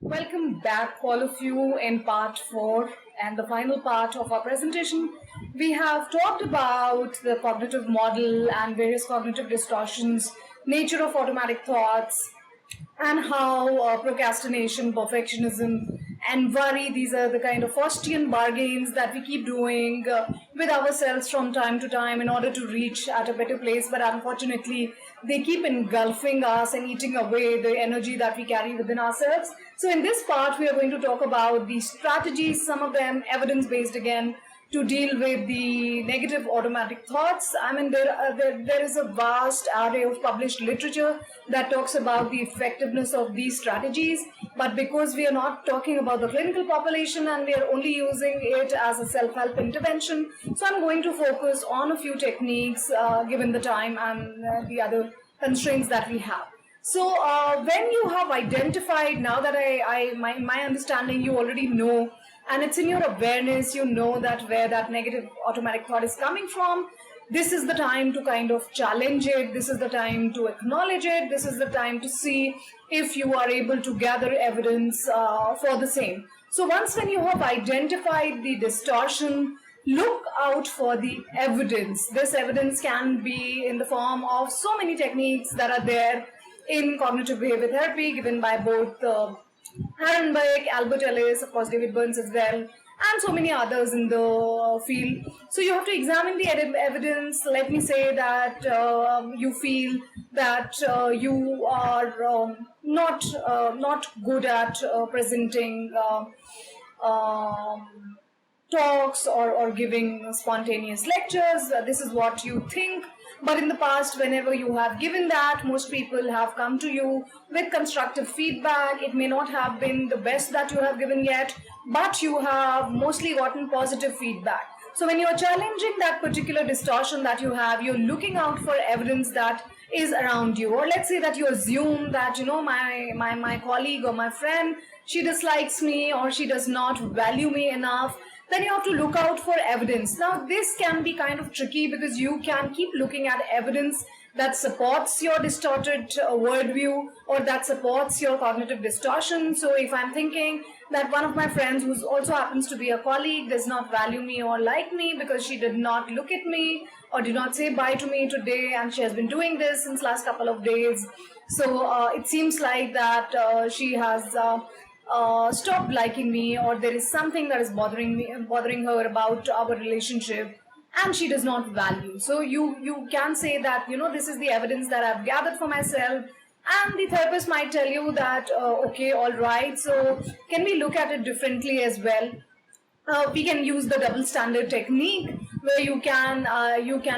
Welcome back, all of you, in part 4 and the final part of our presentation. We have talked about the cognitive model and various cognitive distortions, nature of automatic thoughts, and how procrastination, perfectionism, and worry, these are the kind of Faustian bargains that we keep doing with ourselves from time to time in order to reach at a better place. But unfortunately, they keep engulfing us and eating away the energy that we carry within ourselves. So in this part, we are going to talk about the strategies, some of them evidence-based again, to deal with the negative automatic thoughts. I mean, there is a vast array of published literature that talks about the effectiveness of these strategies. But because we are not talking about the clinical population and we are only using it as a self-help intervention, so I'm going to focus on a few techniques given the time and the other constraints that we have. So when you have identified, now that my understanding, you already know, and it's in your awareness, you know that where that negative automatic thought is coming from, this is the time to kind of challenge it. This is the time to acknowledge it. This is the time to see if you are able to gather evidence for the same. So once when you have identified the distortion, look out for the evidence. This evidence can be in the form of so many techniques that are there in cognitive behavior therapy, given by both Aaron Beck, Albert Ellis, of course David Burns as well, and so many others in the field. So you have to examine the evidence. Let me say that you feel that you are not good at presenting talks or giving spontaneous lectures. This is what you think. But in the past, whenever you have given that, most people have come to you with constructive feedback. It may not have been the best that you have given yet, but you have mostly gotten positive feedback. So when you're challenging that particular distortion that you have, you're looking out for evidence that is around you. Or let's say that you assume that, you know, my colleague or my friend, she dislikes me or she does not value me enough. Then you have to look out for evidence. Now, this can be kind of tricky because you can keep looking at evidence that supports your distorted worldview or that supports your cognitive distortion. So if I'm thinking that one of my friends, who also happens to be a colleague, does not value me or like me because she did not look at me or did not say bye to me today, and she has been doing this since last couple of days. So it seems like that she has stopped liking me, or there is something that is bothering her about our relationship, and she does not value. So you can say that, you know, this is the evidence that I've gathered for myself, and the therapist might tell you that okay, all right, so can we look at it differently as well? We can use the double standard technique, where you can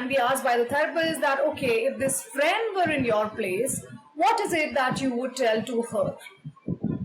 be asked by the therapist that, okay, if this friend were in your place, what is it that you would tell to her?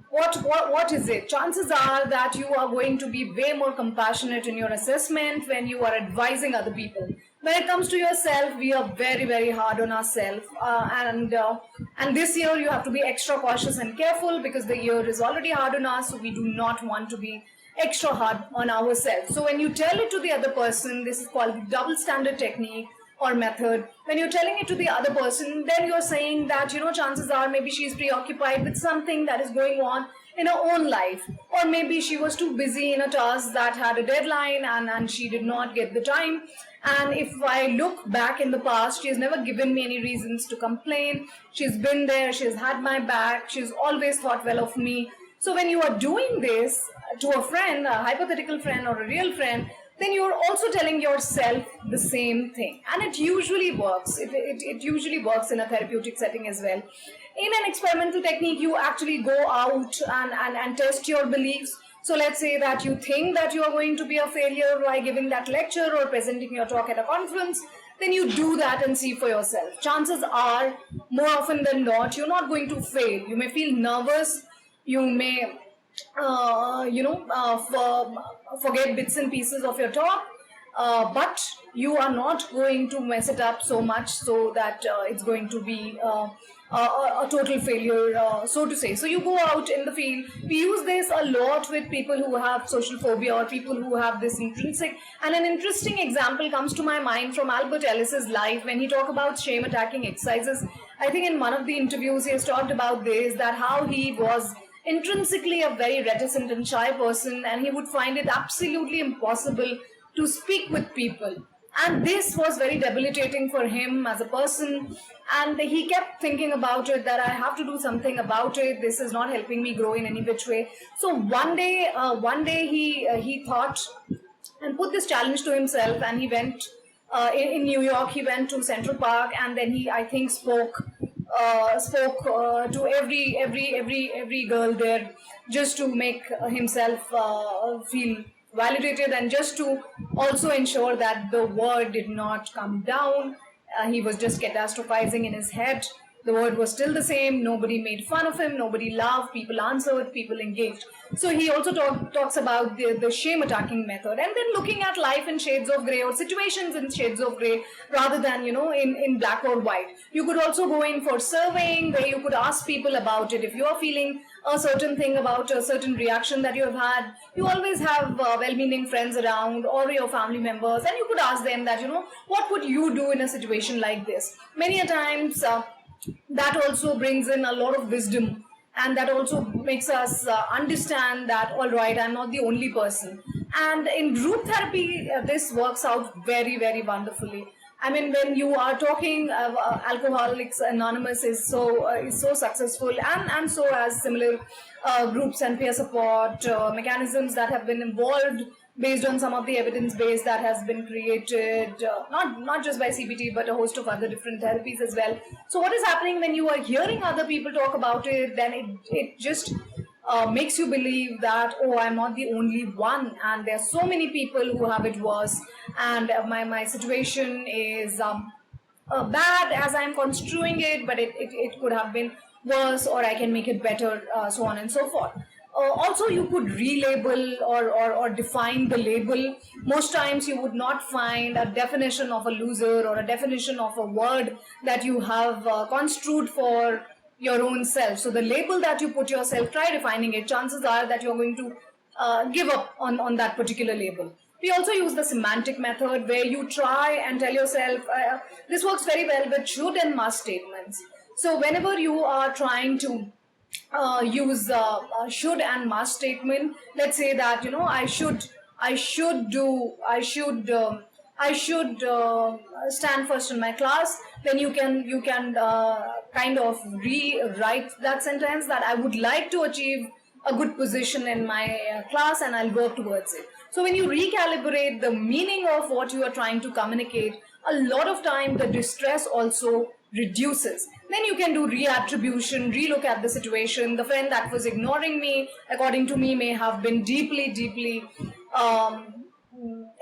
What is it? Chances are that you are going to be way more compassionate in your assessment when you are advising other people. When it comes to yourself, we are very, very hard on ourselves, and this year you have to be extra cautious and careful because the year is already hard on us, so we do not want to be extra hard on ourselves. So when you tell it to the other person, this is called the double standard technique or method. When you're telling it to the other person, then you're saying that, you know, chances are maybe she's preoccupied with something that is going on in her own life, or maybe she was too busy in a task that had a deadline and she did not get the time. And if I look back in the past, she has never given me any reasons to complain. She's been there, she's had my back, she's always thought well of me. So when you are doing this to a friend, a hypothetical friend or a real friend, then you're also telling yourself the same thing. And it usually works. It usually works in a therapeutic setting as well. In an experimental technique, you actually go out and test your beliefs. So let's say that you think that you are going to be a failure by giving that lecture or presenting your talk at a conference. Then you do that and see for yourself. Chances are, more often than not, you're not going to fail. You may feel nervous. You may forget bits and pieces of your talk, but you are not going to mess it up so much so that it's going to be a total failure, so to say. So you go out in the field. We use this a lot with people who have social phobia or people who have this intrinsic. And an interesting example comes to my mind from Albert Ellis's life when he talked about shame attacking exercises. I think in one of the interviews he has talked about this, that how he was intrinsically a very reticent and shy person, and he would find it absolutely impossible to speak with people. And this was very debilitating for him as a person. And he kept thinking about it, that I have to do something about it. This is not helping me grow in any which way. So one day he thought and put this challenge to himself, and he went in New York. He went to Central Park, and then he, I think, spoke to every girl there, just to make himself feel validated, and just to also ensure that the word did not come down. He was just catastrophizing in his head. The word was still the same. Nobody made fun of him. Nobody laughed. People answered. People engaged. So he also talks about the shame attacking method, and then looking at life in shades of gray, or situations in shades of gray, rather than, in black or white. You could also go in for surveying, where you could ask people about it. If you are feeling a certain thing about a certain reaction that you have had, you always have well-meaning friends around, or your family members, and you could ask them that, what would you do in a situation like this? Many a times, that also brings in a lot of wisdom, and that also makes us understand that, all right, I'm not the only person. And in group therapy, this works out very, very wonderfully. I mean, when you are talking, Alcoholics Anonymous is so successful, and so has similar groups and peer support mechanisms that have been involved, based on some of the evidence base that has been created, not just by CBT, but a host of other different therapies as well. So what is happening when you are hearing other people talk about it, then it just makes you believe that, oh, I'm not the only one, and there are so many people who have it worse, and my situation is bad as I'm construing it, but it could have been worse, or I can make it better, so on and so forth. Also, you could relabel or define the label. Most times you would not find a definition of a loser, or a definition of a word that you have construed for your own self. So the label that you put yourself, try defining it. Chances are that you're going to give up on that particular label. We also use the semantic method, where you try and tell yourself, this works very well with should and must statements. So whenever you are trying to use should and must statement, let's say that, I should stand first in my class, then you can kind of rewrite that sentence, that I would like to achieve a good position in my class, and I'll work towards it. So when you recalibrate the meaning of what you are trying to communicate, a lot of time the distress also reduces. Then you can do reattribution, relook at the situation. The friend that was ignoring me, according to me, may have been deeply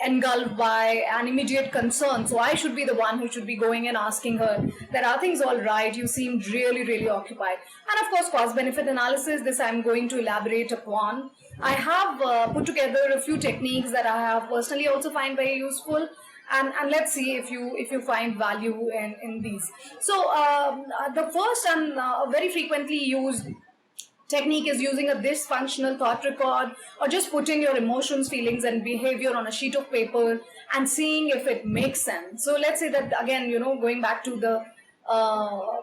engulfed by an immediate concern. So I should be the one who should be going and asking her that, are things all right? You seemed really occupied. And of course, cost-benefit analysis, this I'm going to elaborate upon. I have put together a few techniques that I have personally also find very useful. And let's see if you find value in these. So the first and very frequently used technique is using a dysfunctional thought record, or just putting your emotions, feelings, and behavior on a sheet of paper and seeing if it makes sense. So let's say that, again, going back to the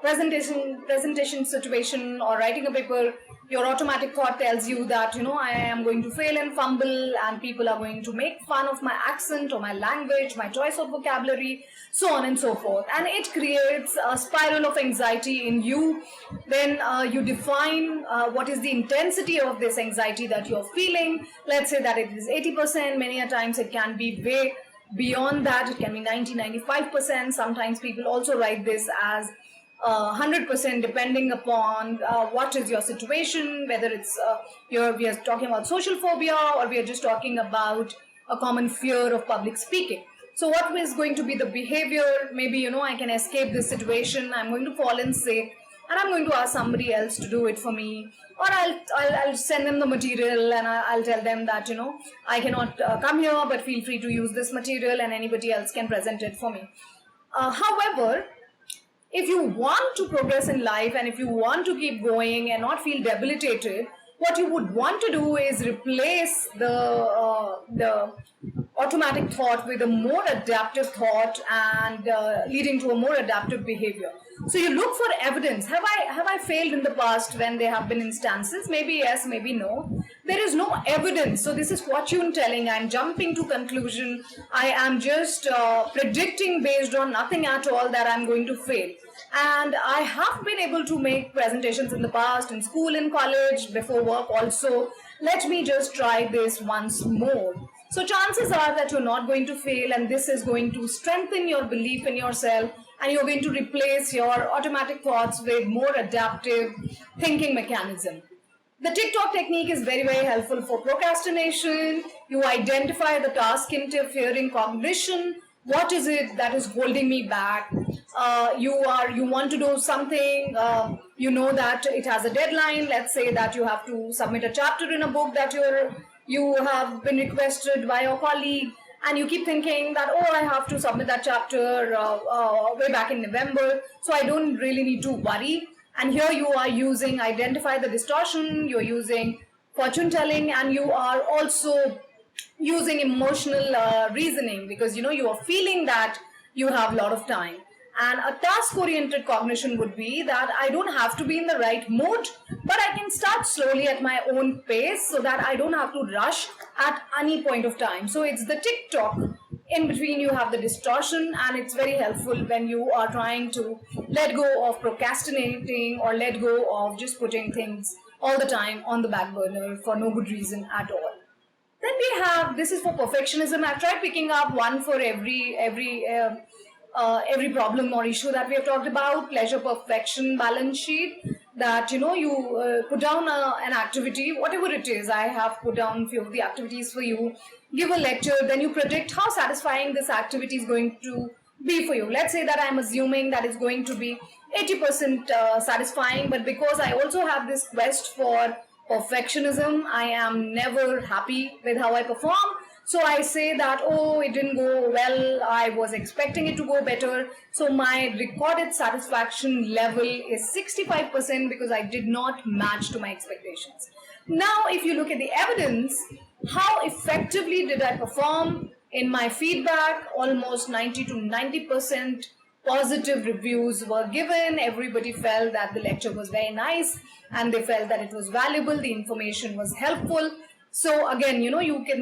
presentation situation, or writing a paper, your automatic thought tells you that, I am going to fail and fumble, and people are going to make fun of my accent or my language, my choice of vocabulary, so on and so forth. And it creates a spiral of anxiety in you. Then you define what is the intensity of this anxiety that you're feeling. Let's say that it is 80%. Many a times it can be way beyond that. It can be 90-95%. Sometimes people also write this as 100%, depending upon what is your situation, whether it's we are talking about social phobia, or we are just talking about a common fear of public speaking. So what is going to be the behavior? Maybe, I can escape this situation. I'm going to fall in sick, and I'm going to ask somebody else to do it for me, or I'll send them the material, and I'll tell them that, I cannot come here, but feel free to use this material, and anybody else can present it for me. However, if you want to progress in life, and if you want to keep going and not feel debilitated, what you would want to do is replace the automatic thought with a more adaptive thought, and leading to a more adaptive behavior. So you look for evidence. Have I failed in the past when there have been instances? Maybe yes, maybe no. There is no evidence. So this is fortune telling. I'm jumping to conclusion. I am just predicting based on nothing at all that I'm going to fail. And I have been able to make presentations in the past, in school, in college, before work also. Let me just try this once more. So chances are that you're not going to fail, and this is going to strengthen your belief in yourself, and you're going to replace your automatic thoughts with more adaptive thinking mechanism. The TikTok technique is very, very helpful for procrastination. You identify the task interfering cognition. What is it that is holding me back? You want to do something. You know that it has a deadline. Let's say that you have to submit a chapter in a book that you have been requested by your colleague, and you keep thinking that, oh, I have to submit that chapter way back in November, so I don't really need to worry. And here you are using identify the distortion, you're using fortune telling, and you are also using emotional reasoning, because you are feeling that you have a lot of time. And a task-oriented cognition would be that I don't have to be in the right mood, but I can start slowly at my own pace so that I don't have to rush at any point of time. So it's the TikTok. In between, you have the distortion, and it's very helpful when you are trying to let go of procrastinating or let go of just putting things all the time on the back burner for no good reason at all. Then we have, this is for perfectionism. I've tried picking up one for every problem or issue that we have talked about. Pleasure perfection balance sheet, that you put down an activity, whatever it is. I have put down few of the activities for you. Give a lecture, then you predict how satisfying this activity is going to be for you. Let's say that I'm assuming that it's going to be 80% satisfying, but because I also have this quest for perfectionism, I am never happy with how I perform. So I say that, oh, it didn't go well, I was expecting it to go better. So my recorded satisfaction level is 65% because I did not match to my expectations. Now, if you look at the evidence, how effectively did I perform in my feedback? Almost 90 to 90% positive reviews were given. Everybody felt that the lecture was very nice, and they felt that it was valuable, the information was helpful. So again,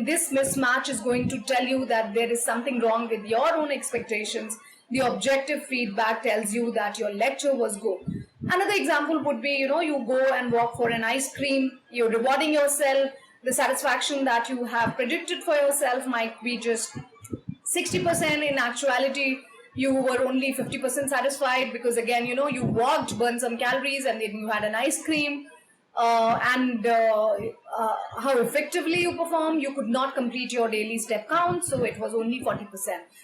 this mismatch is going to tell you that there is something wrong with your own expectations. The objective feedback tells you that your lecture was good. Another example would be, you go and walk for an ice cream, you're rewarding yourself. The satisfaction that you have predicted for yourself might be just 60%. In actuality, you were only 50% satisfied because, again, you walked, burned some calories, and then you had an ice cream. And how effectively you perform, you could not complete your daily step count, so it was only 40%.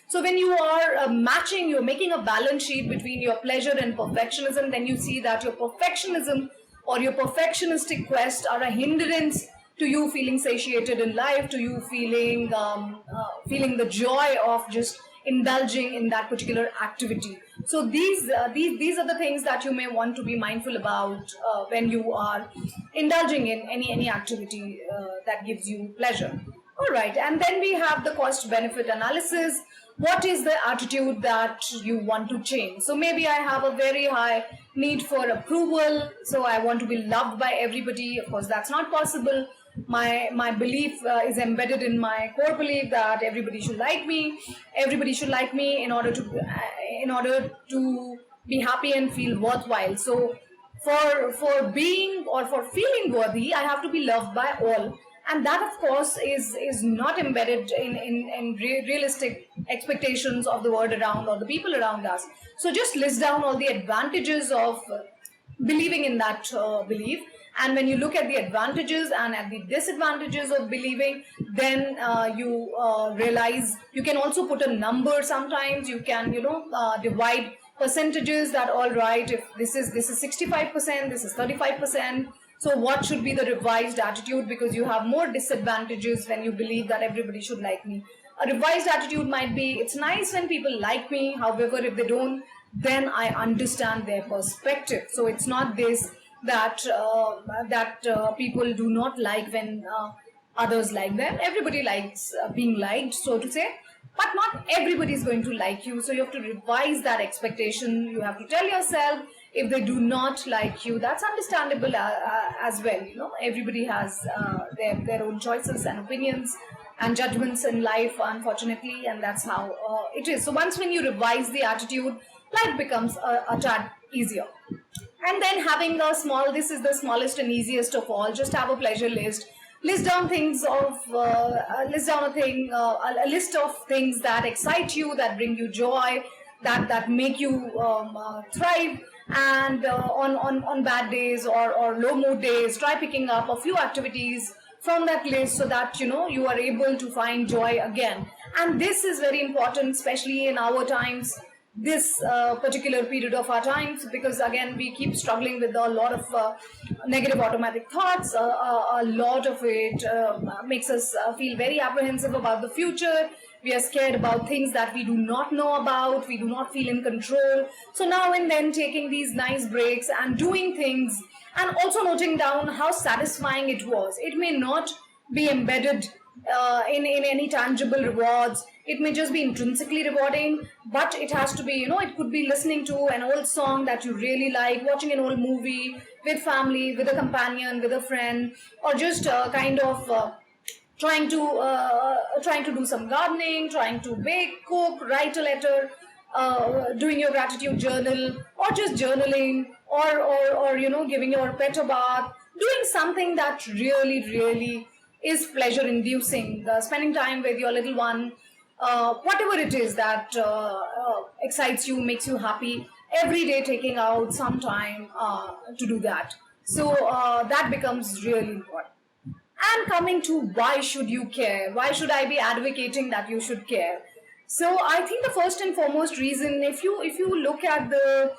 So when you are matching, you're making a balance sheet between your pleasure and perfectionism, then you see that your perfectionism or your perfectionistic quest are a hindrance to you feeling satiated in life, to you feeling feeling the joy of just indulging in that particular activity. So these are the things that you may want to be mindful about when you are indulging in any activity that gives you pleasure. All right, and then we have the cost benefit analysis. What is the attitude that you want to change? So maybe I have a very high need for approval, so I want to be loved by everybody. Of course, that's not possible. My belief is embedded in my core belief that everybody should like me. Everybody should like me in order to be happy and feel worthwhile. So for being or for feeling worthy, I have to be loved by all. And that, of course, is not embedded in realistic expectations of the world around or the people around us. So just list down all the advantages of believing in that belief. And when you look at the advantages and at the disadvantages of believing, then you realize you can also put a number. Sometimes you can, divide percentages that, all right, if this is 65%, this is 35%. So what should be the revised attitude? Because you have more disadvantages when you believe that everybody should like me. A revised attitude might be, it's nice when people like me. However, if they don't, then I understand their perspective. So it's not this that people do not like when others like them. Everybody likes being liked, so to say. but not everybody is going to like you. So you have to revise that expectation. You have to tell yourself, if they do not like you, that's understandable as well. You know, everybody has their own choices and opinions and judgments in life, unfortunately, and that's how it is. So once when you revise the attitude, life becomes a tad easier. And then having a small, this is the smallest and easiest of all, just have a pleasure list. List down things of, list down a thing, a list of things that excite you, that bring you joy, that make you thrive. And on bad days or low mood days, try picking up a few activities from that list so that you are able to find joy again. And this is very important, especially in our times, this particular period of our times, because again we keep struggling with a lot of negative automatic thoughts. A lot of it makes us feel very apprehensive about the future. We are scared about things that we do not know about. We do not feel in control. So now and then taking these nice breaks and doing things, and also noting down how satisfying it was. It may not be embedded in any tangible rewards. It may just be intrinsically rewarding, but it has to be, it could be listening to an old song that you really like, watching an old movie with family, with a companion, with a friend, or just kind of trying to do some gardening, trying to bake, cook, write a letter, doing your gratitude journal, or just journaling, or giving your pet a bath, doing something that really is pleasure inducing, spending time with your little one, whatever it is that excites you, makes you happy, every day taking out some time to do that. So that becomes really important. And coming to why should you care? Why should I be advocating that you should care? So I think the first and foremost reason, if you look at the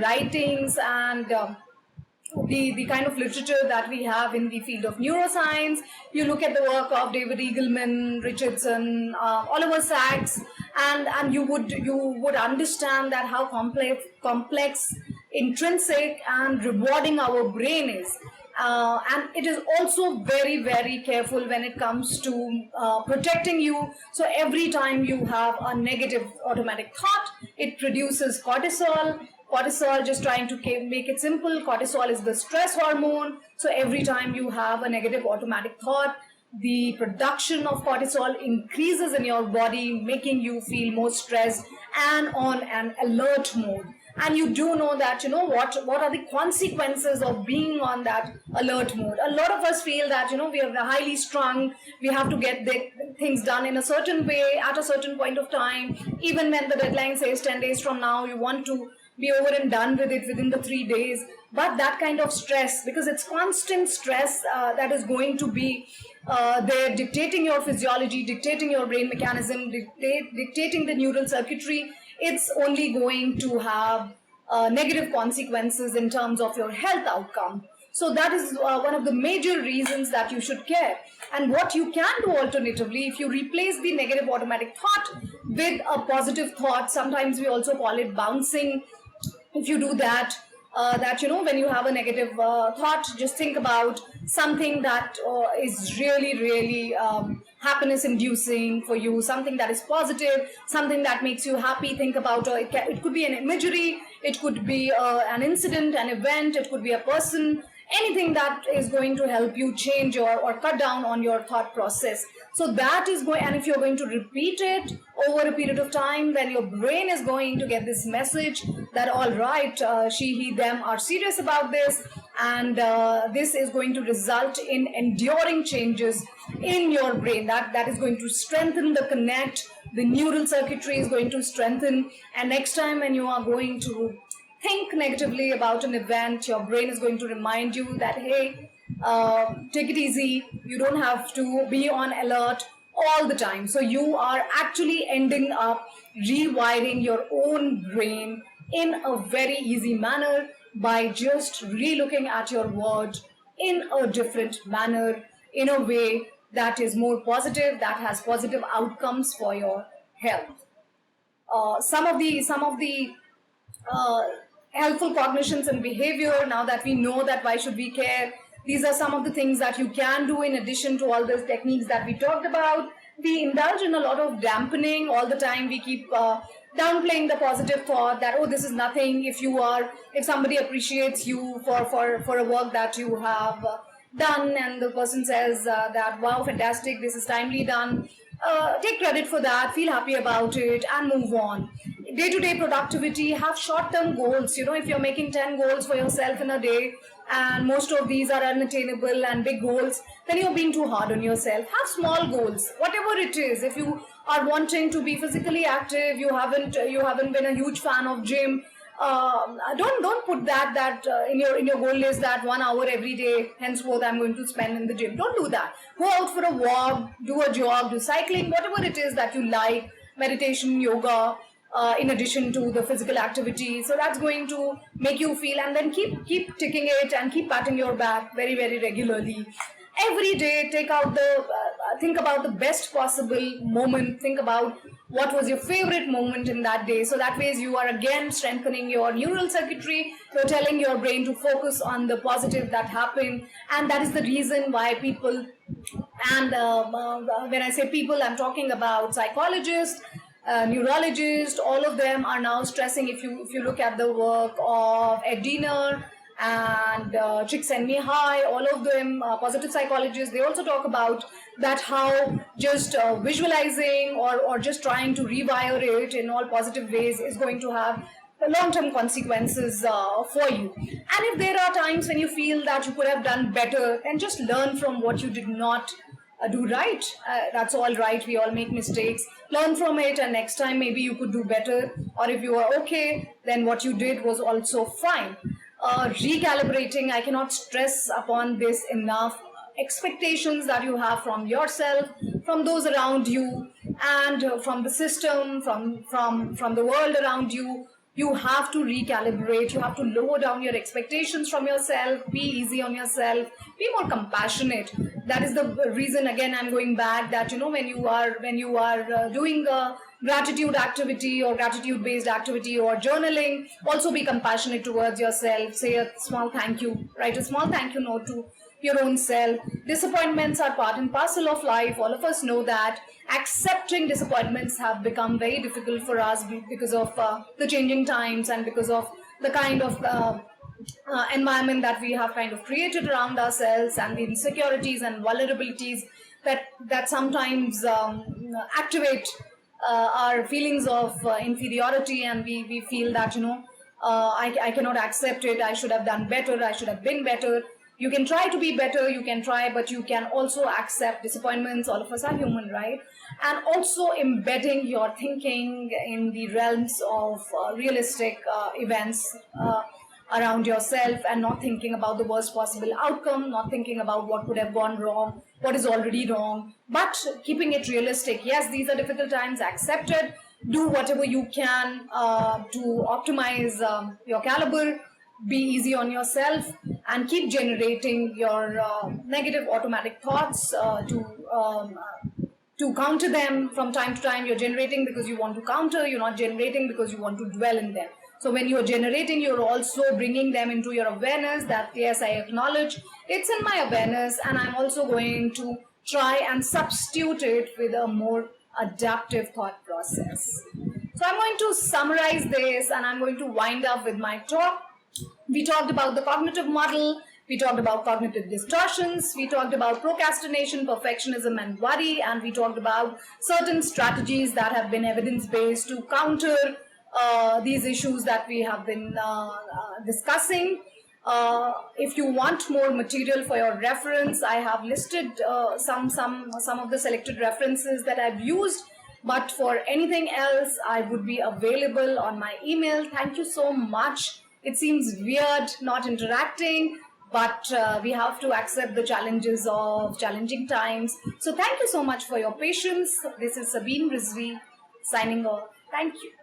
writings and the kind of literature that we have in the field of neuroscience, you look at the work of David Eagleman, Richardson, Oliver Sacks, and you would understand that how complex, intrinsic, and rewarding our brain is. And it is also very careful when it comes to protecting you. So every time you have a negative automatic thought, it produces cortisol. Cortisol, just trying to make it simple, cortisol is the stress hormone. So every time you have a negative automatic thought, the production of cortisol increases in your body, making you feel more stressed and on an alert mode. And you do know that, what are the consequences of being on that alert mode. A lot of us feel that, we are highly strung, we have to get the things done in a certain way at a certain point of time. Even when the deadline says 10 days from now, you want to be over and done with it within the 3 days. But that kind of stress, because it's constant stress that is going to be there, dictating your physiology, dictating your brain mechanism, dictating the neural circuitry, it's only going to have negative consequences in terms of your health outcome. So that is one of the major reasons that you should care. And what you can do alternatively, if you replace the negative automatic thought with a positive thought, sometimes we also call it bouncing. If you do that, when you have a negative thought, just think about something that is really happiness inducing for you, something that is positive, something that makes you happy. Think about it could be an imagery, it could be an incident, an event, it could be a person, anything that is going to help you change or cut down on your thought process. So that is going, and if you're going to repeat it over a period of time, then your brain is going to get this message that all right, she, he, them are serious about this, and this is going to result in enduring changes in your brain. That is going to strengthen the connect, the neural circuitry is going to strengthen, and next time when you are going to think negatively about an event, your brain is going to remind you that, hey, take it easy, you don't have to be on alert all the time. So you are actually ending up rewiring your own brain in a very easy manner by just re-looking at your world in a different manner, in a way that is more positive, that has positive outcomes for your health. Some of the helpful cognitions and behavior, now that we know that why should we care, these are some of the things that you can do in addition to all those techniques that we talked about. we indulge in a lot of dampening all the time. We keep downplaying the positive thought that, oh, this is nothing. If somebody appreciates you for a work that you have done, and the person says that, wow, fantastic, this is timely done, take credit for that, feel happy about it, and move on. Day-to-day productivity, have short-term goals. If you're making 10 goals for yourself in a day, and most of these are unattainable and big goals, then you're being too hard on yourself. Have small goals, whatever it is. If you are wanting to be physically active, you haven't been a huge fan of gym, don't put that in your goal list, that 1 hour every day henceforth I'm going to spend in the gym. Don't do that. Go out for a walk, do a jog, do cycling, whatever it is that you like, meditation, yoga, in addition to the physical activity. So that's going to make you feel, and then keep ticking it and keep patting your back very, very regularly. Every day, think about the best possible moment. Think about what was your favorite moment in that day. So that way you are again strengthening your neural circuitry. You're telling your brain to focus on the positive that happened. And that is the reason why people, and when I say people, I'm talking about psychologists, neurologists, all of them are now stressing. If you look at the work of Ed Diener and Csikszentmihalyi, all of them positive psychologists, they also talk about that, how just visualizing or just trying to rewire it in all positive ways is going to have long-term consequences for you. And if there are times when you feel that you could have done better, then just learn from what you did not do right. That's all right. We all make mistakes. Learn from it, and next time maybe you could do better. Or if you are okay, then what you did was also fine. Recalibrating, I cannot stress upon this enough. Expectations that you have from yourself, from those around you, and from the system, from the world around you. You have to recalibrate. You have to lower down your expectations from yourself. Be easy on yourself. Be more compassionate. That is the reason, again, I'm going back, that when you are doing a gratitude activity or gratitude based activity or journaling, also be compassionate towards yourself. Say a small thank you. Write a small thank you note to your own self. Disappointments are part and parcel of life. All of us know that. Accepting disappointments have become very difficult for us because of the changing times, and because of the kind of environment that we have kind of created around ourselves, and the insecurities and vulnerabilities that sometimes activate our feelings of inferiority, and we feel that I cannot accept it. I should have done better. I should have been better. You can try to be better, you can try, but you can also accept disappointments. All of us are human, right? And also embedding your thinking in the realms of realistic events around yourself, and not thinking about the worst possible outcome, not thinking about what could have gone wrong, what is already wrong, but keeping it realistic. Yes, these are difficult times, accept it, do whatever you can to optimize your caliber. Be easy on yourself, and keep generating your negative automatic thoughts to counter them from time to time. You're generating because you want to counter. You're not generating because you want to dwell in them. So when you're generating, you're also bringing them into your awareness, that yes, I acknowledge it's in my awareness, and I'm also going to try and substitute it with a more adaptive thought process. So I'm going to summarize this, and I'm going to wind up with my talk. We talked about the cognitive model, we talked about cognitive distortions, we talked about procrastination, perfectionism, and worry, and we talked about certain strategies that have been evidence-based to counter these issues that we have been discussing. If you want more material for your reference, I have listed some of the selected references that I've used. But for anything else, I would be available on my email. Thank you so much. It seems weird not interacting, but we have to accept the challenges of challenging times. So thank you so much for your patience. This is Sabeen Rizvi signing off. Thank you.